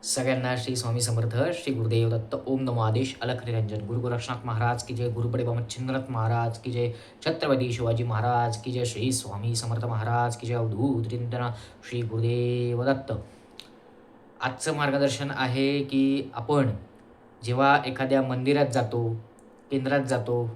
सगळ्यांना श्री स्वामी समर्थ, श्री गुरुदेव दत्त, ओम नमो आदेश, अलख निरंजन, गुरु गोरक्षनाथ महाराज की जय, गुरुबडे बाबा महाराज की जय, छत्रपती शिवाजी महाराज की जय, श्री स्वामी समर्थ महाराज की जय, अवधूत चिंतन श्री गुरुदेव दत्त. आजचं मार्गदर्शन आहे की आपण जेव्हा एखाद्या मंदिरात जातो, केंद्रात जातो,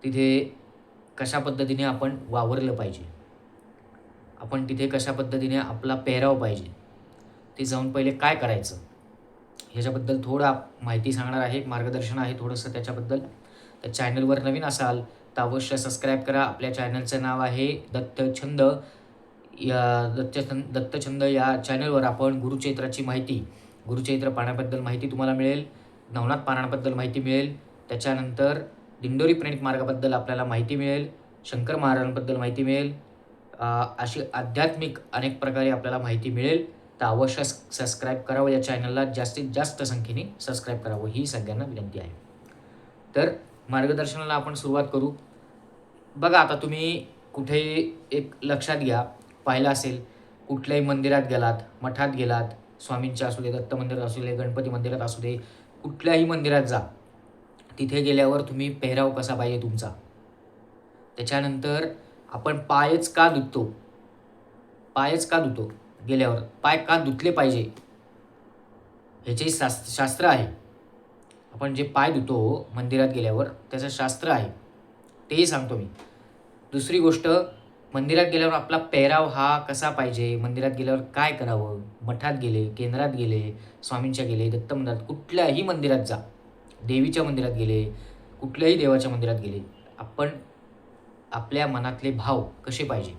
तिथे कशा पद्धतीने आपण वावरलं पाहिजे, आपण तिथे कशा पद्धतीने आपला पेहराव पाहिजे, ते जाऊन पहिले काय करायचं ह्याच्याबद्दल थोडं माहिती सांगणार आहे, मार्गदर्शन आहे थोडंसं त्याच्याबद्दल. तर चॅनलवर नवीन असाल तर अवश्य सबस्क्राईब करा. आपल्या चॅनलचं नाव आहे दत्तछंद. या दत्तछंद या चॅनलवर आपण गुरुचैत्राची माहिती, गुरुचैत्र पाण्याबद्दल माहिती तुम्हाला मिळेल, नवनाथ पारायणाबद्दल माहिती मिळेल, त्याच्यानंतर दिंडोरी प्रणित मार्गाबद्दल आपल्याला माहिती मिळेल, शंकर महाराजांबद्दल माहिती मिळेल, अशी आध्यात्मिक अनेक प्रकारे आपल्याला माहिती मिळेल. तर अवश्य सबस्क्राईब करावं, या चॅनलला जास्तीत जास्त संख्येने सबस्क्राईब करावं ही सगळ्यांना विनंती आहे. तर मार्गदर्शनाला आपण सुरुवात करू. बघा, आता तुम्ही कुठेही एक लक्षात घ्या, पाहिलं असेल, कुठल्याही मंदिरात गेलात, मठात गेलात, स्वामींच्या असू दे, दत्त मंदिरात असू दे, गणपती मंदिरात असू दे, कुठल्याही मंदिरात जा, तिथे गेल्यावर तुम्ही पेहराव कसा पाहिजे तुमचा. त्याच्यानंतर आपण पायच का धुतो, गेल्यावर पाय का धुतले पाहिजे ह्याचे शास्त्र आहे. आपण जे पाय धुतो मंदिरात गेल्यावर त्याचं शास्त्र आहे, तेही सांगतो मी. दुसरी गोष्ट, मंदिरात गेल्यावर आपला पेहराव हा कसा पाहिजे, मंदिरात गेल्यावर काय करावं, मठात गेले, केंद्रात गेले, स्वामींच्या गेले, दत्त मंदिरात, कुठल्याही मंदिरात जा, देवीच्या मंदिरात गेले, कुठल्याही देवाच्या मंदिरात गेले, आपण आपल्या मनातले भाव कसे पाहिजे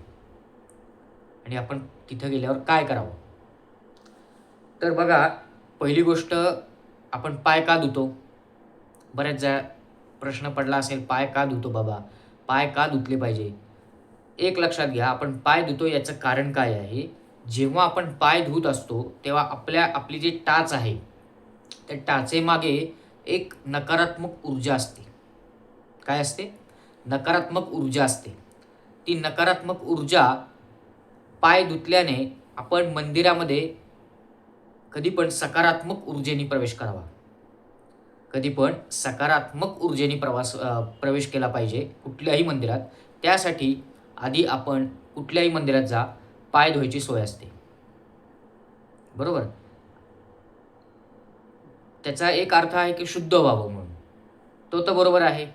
आणि आपण तिथं गेल्यावर काय करावं. तर बघा, पहिली गोष्ट, आपण पाय का धुतो. बऱ्याचदा प्रश्न पडला असेल, पाय का धुतो बाबा, पाय का धुतले पाहिजे. एक लक्षात घ्या, आपण पाय धुतो याचं कारण काय आहे. जेव्हा आपण पाय धुत असतो तेव्हा आपली जी टाच आहे त्या टाचेमागे एक नकारात्मक ऊर्जा असते. काय असते? नकारात्मक ऊर्जा असते. ती नकारात्मक ऊर्जा पाय धुतल्याने आपण मंदिरामध्ये कधी पण सकारात्मक ऊर्जेने प्रवेश करावा. कधी पण सकारात्मक ऊर्जेने प्रवेश केला पाहिजे कुठल्याही मंदिरात. त्यासाठी आधी आपण कुठल्याही मंदिरात जा, पाय धुवायची सोय असते, बरोबर. त्याचा एक अर्थ आहे की शुद्ध व्हावं म्हणून. तो तर बरोबर आहे,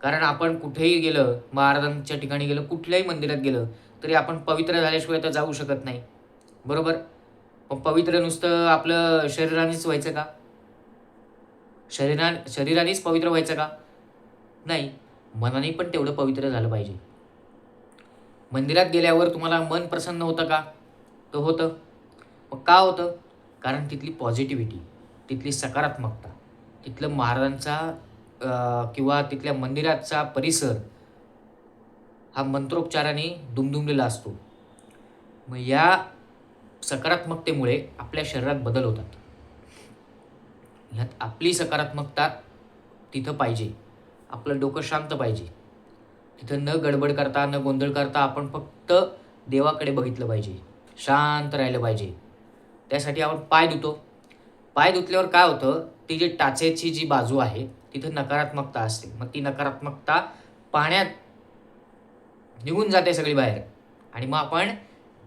कारण आपण कुठेही गेलं, महाराजांच्या ठिकाणी गेलं, कुठल्याही मंदिरात गेलं तरी आपण पवित्र झाल्याशिवाय तर जाऊ शकत नाही, बरोबर. पण पवित्र नुसतं आपलं शरीरानेच व्हायचं का? शरीरानेच पवित्र व्हायचं का? नाही, मनाने पण तेवढं पवित्र झालं पाहिजे. मंदिरात गेल्यावर तुम्हाला मन प्रसन्न होतं का? तर होतं. मग का होतं? कारण तिथली पॉझिटिव्हिटी, तिथली सकारात्मकता, तिथलं महाराजांचा किंवा तिथल्या मंदिराचा परिसर हा मंत्रोच्चाराने दुमदुमलेला असतो. मग या सकारात्मकतेमुळे आपल्या शरीरात बदल होतात. ह्यात आपली सकारात्मकता तिथं पाहिजे. आपलं डोकं शांत पाहिजे. तिथं न गडबड करता, न गोंधळ करता आपण फक्त देवाकडे बघितलं पाहिजे, शांत राहिलं पाहिजे. त्यासाठी आपण पाय धुतो. पाय धुतल्यावर काय होतं, ती जी टाचेची जी बाजू आहे तिथं नकारात्मकता असते. मग ती नकारात्मकता पाण्यात निघून जाते सगळी बाहेर, आणि मग आपण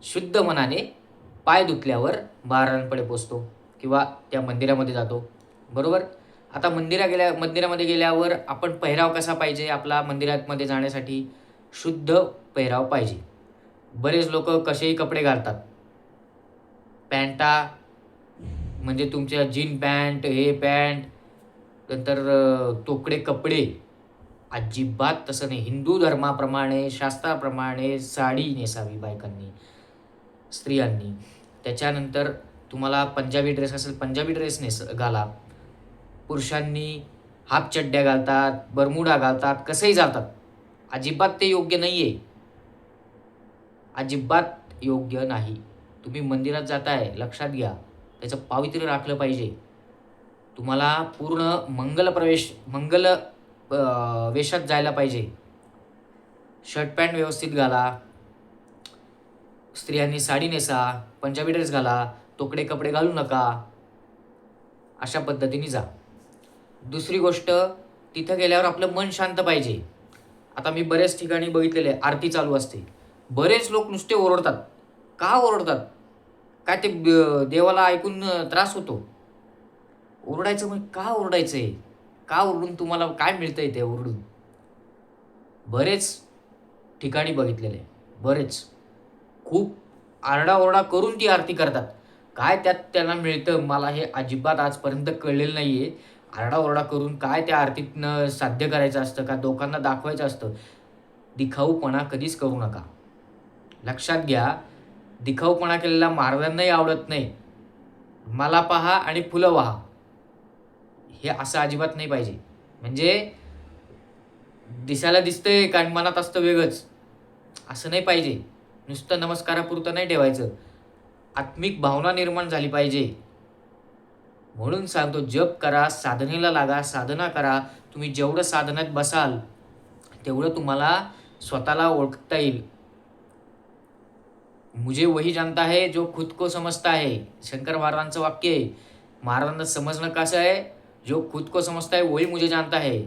शुद्ध मनाने पाय धुतल्यावर महाराजांकडे पोचतो किंवा त्या मंदिरामध्ये जातो, बरोबर. आता मंदिरामध्ये गेल्यावर आपण पेहराव कसा पाहिजे आपला मंदिरामध्ये जाण्यासाठी? शुद्ध पेहराव पाहिजे. बरेच लोक कसेही कपडे घालतात. पॅन्टा म्हणजे तुमच्या जीन पॅन्ट, हे पॅन्ट, नंतर तोकडे कपडे. अजिबात तसं नाही. हिंदू धर्माप्रमाणे, शास्त्राप्रमाणे साडी नेसावी बायकांनी, स्त्रियांनी. त्याच्यानंतर तुम्हाला पंजाबी ड्रेस असेल, पंजाबी ड्रेस घाला. पुरुषांनी हाफ चड्ड्या घालतात, बरमुडा घालतात, कसंही जातात. अजिबात ते योग्य नाही आहे. अजिबात योग्य नाही. तुम्ही मंदिरात जाताय, लक्षात घ्या, त्याचं पावित्र्य राखलं पाहिजे. तुम्हाला पूर्ण मंगल वेशात जायला पाहिजे. शर्ट पॅन्ट व्यवस्थित घाला, स्त्रियांनी साडी नेसा, पंजाबी ड्रेस घाला, तोकडे कपडे घालू नका, अशा पद्धतीने जा. दुसरी गोष्ट, तिथं गेल्यावर आपलं मन शांत पाहिजे. आता मी बऱ्याच ठिकाणी बघितलेले आहे, आरती चालू असते, बरेच लोक नुसते ओरडतात. का ओरडतात? काय ते देवाला ऐकून त्रास होतो? ओरडायचं मग का ओरडायचंय? का ओरडून तुम्हाला काय मिळतंय ते ओरडून? बरेच ठिकाणी बघितलेले, बरेच खूप आरडाओरडा करून ती आरती करतात. काय त्यात त्यांना मिळतं मला हे अजिबात आजपर्यंत कळलेलं नाही आहे. आरडाओरडा करून काय त्या आरतीतनं साध्य करायचं असतं का लोकांना दाखवायचं असतं? दिखाऊपणा कधीच करू नका. लक्षात घ्या, दिखाऊपणा केलेला महाराजांनाही आवडत नाही. मला पहा आणि फुलं वाहा, हे असं अजिबात नाही पाहिजे. म्हणजे दिसायला दिसतंय कारण मनात असतं वेगळंच, असं नाही पाहिजे. नुसतं नमस्कारापुरतं नाही ठेवायचं, आत्मिक भावना निर्माण झाली पाहिजे. म्हणून सांगतो, जप करा, साधनेला लागा, साधना करा. तुम्ही जेवढं साधनेत बसाल तेवढं तुम्हाला स्वतःला ओळखता येईल. मुझे वही जानता है जो खुद को समजता है, शंकर महाराजांचं वाक्य आहे. महाराजांना समजणं कसं आहे? जो खुद को समजता है वही मुझे जानता है.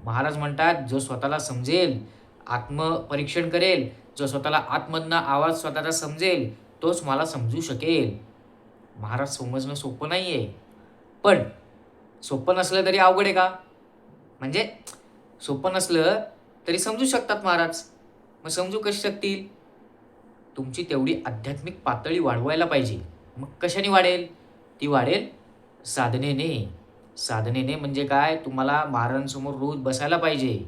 महाराज म्हणतात, जो स्वतःला समजेल, आत्मपरीक्षण करेल, जो स्वतःला आतमधनं आवाज स्वतःचा समजेल, तोच मला समजू शकेल. महाराज समजणं सोपं नाही आहे. पण सोपं नसलं तरी अवघड आहे का? म्हणजे सोपं नसलं तरी समजू शकतात महाराज. मग समजू कशी शकतील? तुमची तेवढी आध्यात्मिक पातळी वाढवायला पाहिजे. मग कशाने वाढेल? ती वाढेल साधनेने. साधनेने म्हणजे काय? तुम्हाला महाराजांसमोर रोज बसायला पाहिजे.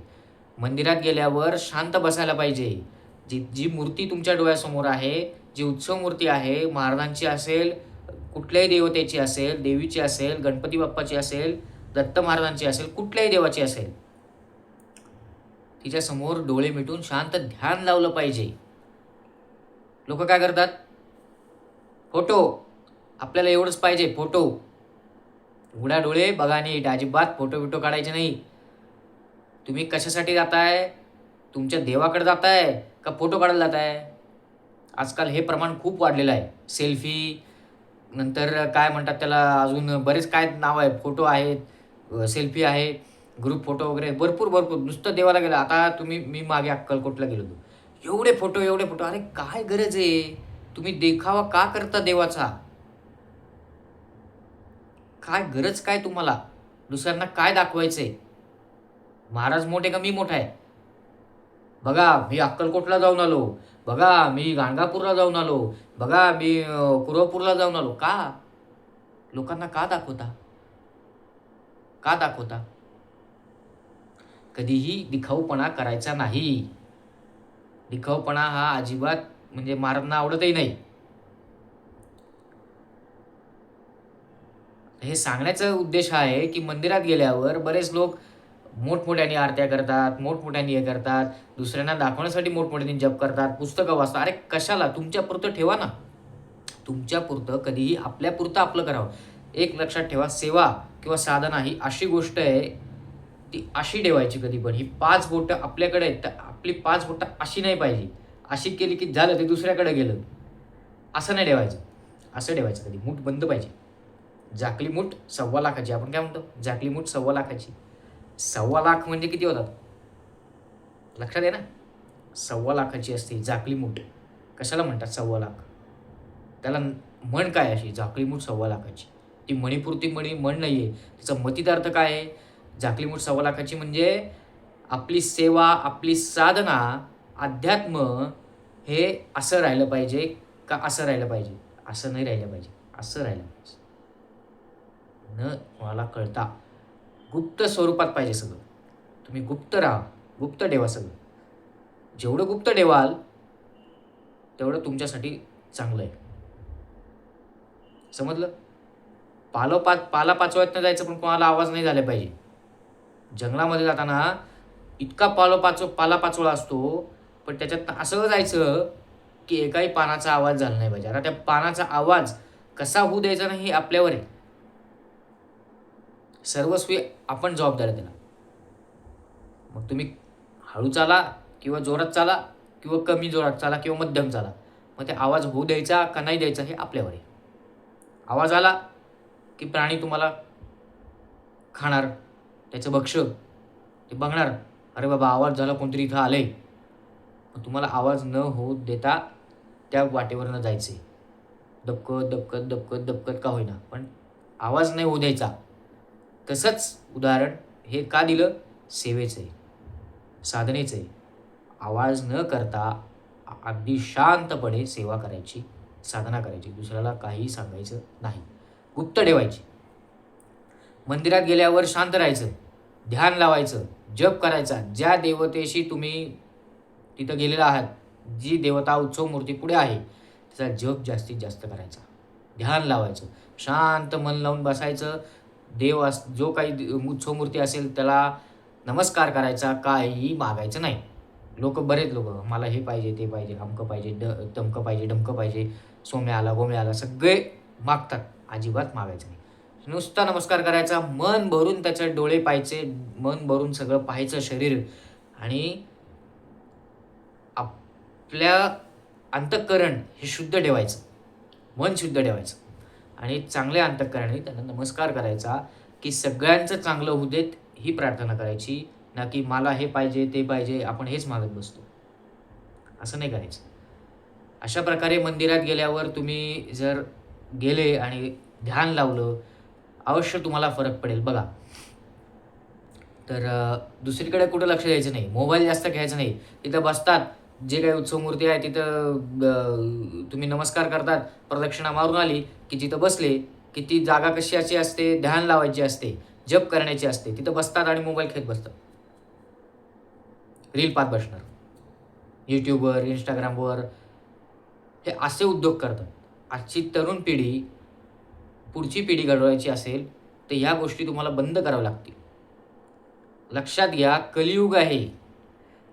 मंदिरात गेल्यावर शांत बसायला पाहिजे. जी जी मूर्ती तुमच्या डोळ्यासमोर आहे, जी उत्सव मूर्ती आहे, महाराजांची असेल, कुठल्याही देवतेची असेल, देवीची असेल, गणपती बाप्पाची असेल, दत्त महाराजांची असेल, कुठल्याही देवाची असेल, तिच्यासमोर डोळे मिटून शांत ध्यान लावलं पाहिजे. लोक काय करतात? फोटो, आपल्याला एवढंच पाहिजे, फोटो. उघडा डोळे, बघा नीट, अजिबात फोटो बिटो काढायचे नाही. तुम्ही कशासाठी जाताय? तुमच्या देवाकडे जाताय का फोटो काढायला जाताय? आजकाल हे प्रमाण खूप वाढलेलं आहे. सेल्फी, नंतर काय म्हणतात त्याला, अजून बरेच काय नाव आहे, फोटो आहेत, सेल्फी आहे, ग्रुप फोटो वगैरे, भरपूर भरपूर. नुसतं देवाला गेलं. आता मी मागे अक्कलकोटला गेलो होतो, एवढे फोटो एवढे फोटो. अरे काय गरज आहे? तुम्ही देखावा का करता देवाचा? काय गरज काय तुम्हाला? दुसऱ्यांना काय दाखवायचंय? महाराज मोठे का मी मोठा आहे? बघा मी अक्कलकोटला जाऊन आलो, बघा मी गाणगापूरला जाऊन आलो, बघा मी कुरवपूरला जाऊन आलो. का? लोकांना का दाखवता? का दाखवता? कधीही दिखाऊपणा करायचा नाही. दिखाऊपणा हा अजिबात म्हणजे महाराजांना आवडतही नाही. हे सांगण्याचा उद्देश हा आहे की मंदिरात गेल्यावर बरेच लोक मोठमोठ्याने आरत्या करतात, मोठमोठ्याने हे करतात, दुसऱ्यांना दाखवण्यासाठी मोठमोठ्याने जप करतात, पुस्तकं वाचतात. अरे कशाला? तुमच्यापुरतं ठेवा ना. तुमच्यापुरतं कधीही आपल्यापुरतं आपलं करावं. एक लक्षात ठेवा, सेवा किंवा साधना ही अशी गोष्ट आहे, ती अशी ठेवायची कधी पण. ही 5 बोटं आपल्याकडे आहेत, तर आपली 5 बोटं अशी नाही पाहिजे. अशी केली की झालं, ते दुसऱ्याकडे गेलं. असं नाही ठेवायचं. असं ठेवायचं कधी. मूठ बंद पाहिजे. झाकली मूठ 1.25 लाखाची. आपण काय म्हणतो? झाकली मूठ 1.25 लाखाची. 1.25 लाख म्हणजे किती होतात? लक्षात आहे ना? 1.25 लाखाची असते झाकली मूठ. कशाला म्हणतात 1.25 लाख? त्याला म्हण काय अशी? झाकली मूठ 1.25 लाखाची. ती मणिपुरती म्हण नाही आहे. तिचा मतित अर्थ काय आहे? झाकली मूठ 1.25 लाखाची म्हणजे आपली सेवा, आपली साधना, अध्यात्म हे असं राहिलं पाहिजे का असं राहिलं पाहिजे? असं नाही राहिलं पाहिजे. असं राहिलं पाहिजे. न कोणाला कळता गुप्त स्वरूपात पाहिजे सगळं. तुम्ही गुप्त राहा, गुप्त ठेवा सगळं. जेवढं गुप्त ठेवाल तेवढं तुमच्यासाठी चांगलं आहे. समजलं? पाला पाचोळ्यातनं जायचं, पण कोणाला आवाज नाही झाला पाहिजे. जंगलामध्ये जाताना इतका पाला पाचोळा असतो, पण त्याच्यात असं जायचं की एकाही पानाचा आवाज झाला नाही पाहिजे. आता त्या पानाचा आवाज कसा होऊ द्यायचा नाही हे आपल्यावर आहे. सर्वस्वी आपण जबाबदार आहे त्याला. मग तुम्ही हळू चाला किंवा जोरात चाला किंवा कमी जोरात चाला किंवा मध्यम चाला. मग ते आवाज होऊ द्यायचा का नाही द्यायचा हे आपल्यावर आहे. आवाज आला की प्राणी तुम्हाला खाणार, त्याचं भक्ष ते बघणार, अरे बाबा आवाज झाला, कोणतरी इथं आलंय. मग तुम्हाला आवाज न होऊ देता त्या वाटेवरनं जायचे, दबकत दबकत दबकत दबकत का होईना, पण आवाज नाही होऊ द्यायचा. तसंच उदाहरण हे का दिलं? सेवेचं आहे, साधनेचं आहे. आवाज न करता अगदी शांतपणे सेवा करायची, साधना करायची, दुसऱ्याला काही सांगायचं नाही, गुप्त ठेवायची. मंदिरात गेल्यावर शांत राहायचं, ध्यान लावायचं, जप करायचा. ज्या देवतेशी तुम्ही तिथं गेलेला आहात, जी देवता उत्सव मूर्ती पुढे आहे, त्याचा जप जास्तीत जास्त करायचा, ध्यान लावायचं, शांत मन लावून बसायचं. जो काही उत्सव मूर्ती असेल त्याला नमस्कार करायचा, काहीही मागायचं नाही. बरेच लोक मला हे पाहिजे, ते पाहिजे, अमकं पाहिजे, तमकं पाहिजे, डमकं पाहिजे, सोम्या आला, गोम्या आला, सगळे मागतात. अजिबात मागायचं नाही. नुसता नमस्कार करायचा, मन भरून त्याचे डोळे पाहायचे, मन भरून सगळं पाहायचं शरीर, आणि आपल्या अंतःकरण हे शुद्ध ठेवायचं, मन शुद्ध ठेवायचं, आणि चांगल्या अंतःकरणाने त्यांना नमस्कार करायचा, की सगळ्यांचं चांगलं होऊ देत ही प्रार्थना करायची, ना की मला हे पाहिजे, ते पाहिजे, आपण हेच मागत बसतो. असं नाही करायचं. अशा प्रकारे मंदिरात गेल्यावर तुम्ही जर गेले आणि ध्यान लावलं, अवश्य तुम्हाला फरक पडेल. बघा, तर दुसरीकडे कुठं लक्ष द्यायचं नाही, मोबाईल जास्त घ्यायचा नाही. तिथं बसतात, जे काही उत्सव मूर्ती आहे तिथं तुम्ही नमस्कार करतात, प्रदक्षिणा मारून आली की तिथं बसले की ती जागा कशाची असते? ध्यान लावायची असते, जप करण्याची असते. तिथं बसतात आणि मोबाईल खेळत बसतात, रील पाहत बसणार, यूट्यूबवर, इंस्टाग्रामवर. हे असे उद्योग करतात. आजची तरुण पिढी, पुढची पिढी घडवायची असेल तर ह्या गोष्टी तुम्हाला बंद कराव्या लागतील. लक्षात घ्या, कलियुग आहे.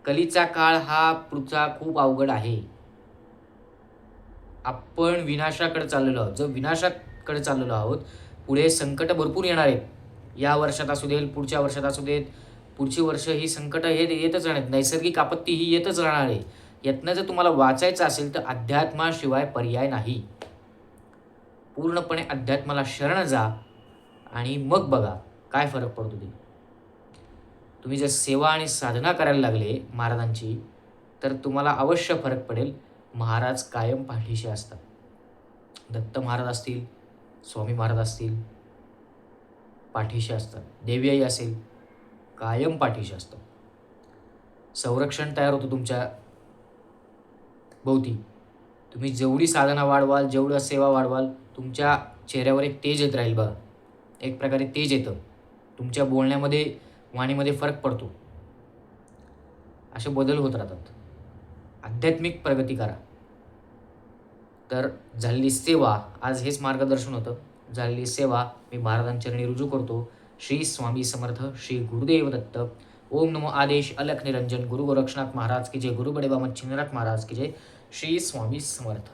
कलीचा काळ हा पुढचा खूप अवघड आहे. आपण विनाशाकडे चाललेलो आहोत. जर विनाशाकडे चाललेलो आहोत, पुढे संकट भरपूर येणार आहेत. या वर्षात असू देत, पुढच्या वर्षात असू देत, पुढची वर्ष ही संकट येतच राहणार. नैसर्गिक आपत्ती ही येतच राहणार आहे. यातनं जर तुम्हाला वाचायचं असेल तर अध्यात्माशिवाय पर्याय नाही. पूर्णपणे अध्यात्माला शरण जा आणि मग बघा काय फरक पडतो ते. तुम्ही जर सेवा आणि साधना करायला लागले महाराजांची, तर तुम्हाला अवश्य फरक पडेल. महाराज कायम पाठीशी असतात. दत्त महाराज असतील, स्वामी महाराज असतील, पाठीशी असतात. देवी आई असेल, कायम पाठीशी असतात. संरक्षण तयार होतं तुमच्या भोवती. तुम्ही जेवढी साधना वाढवाल, जेवढं सेवा वाढवाल, तुमच्या चेहऱ्यावर एक तेज येत राहील. बघा, एक प्रकारे तेज येतं. तुमच्या बोलण्यामध्ये, वाणीमध्ये फरक पडतो. असे बदल होत राहतात. आध्यात्मिक प्रगती करा. तर झालेली सेवा, आज हेच मार्गदर्शन होतं. झालेली सेवा मी महाराजांचरणी रुजू करतो. श्री स्वामी समर्थ, श्री गुरुदेव दत्त. ओम नमो आदेश अलख निरंजन. गुरु गोरक्षनाथ महाराज की जय. गुरु बडे बाबा चिन्हनाथ महाराज की जय. श्री स्वामी समर्थ.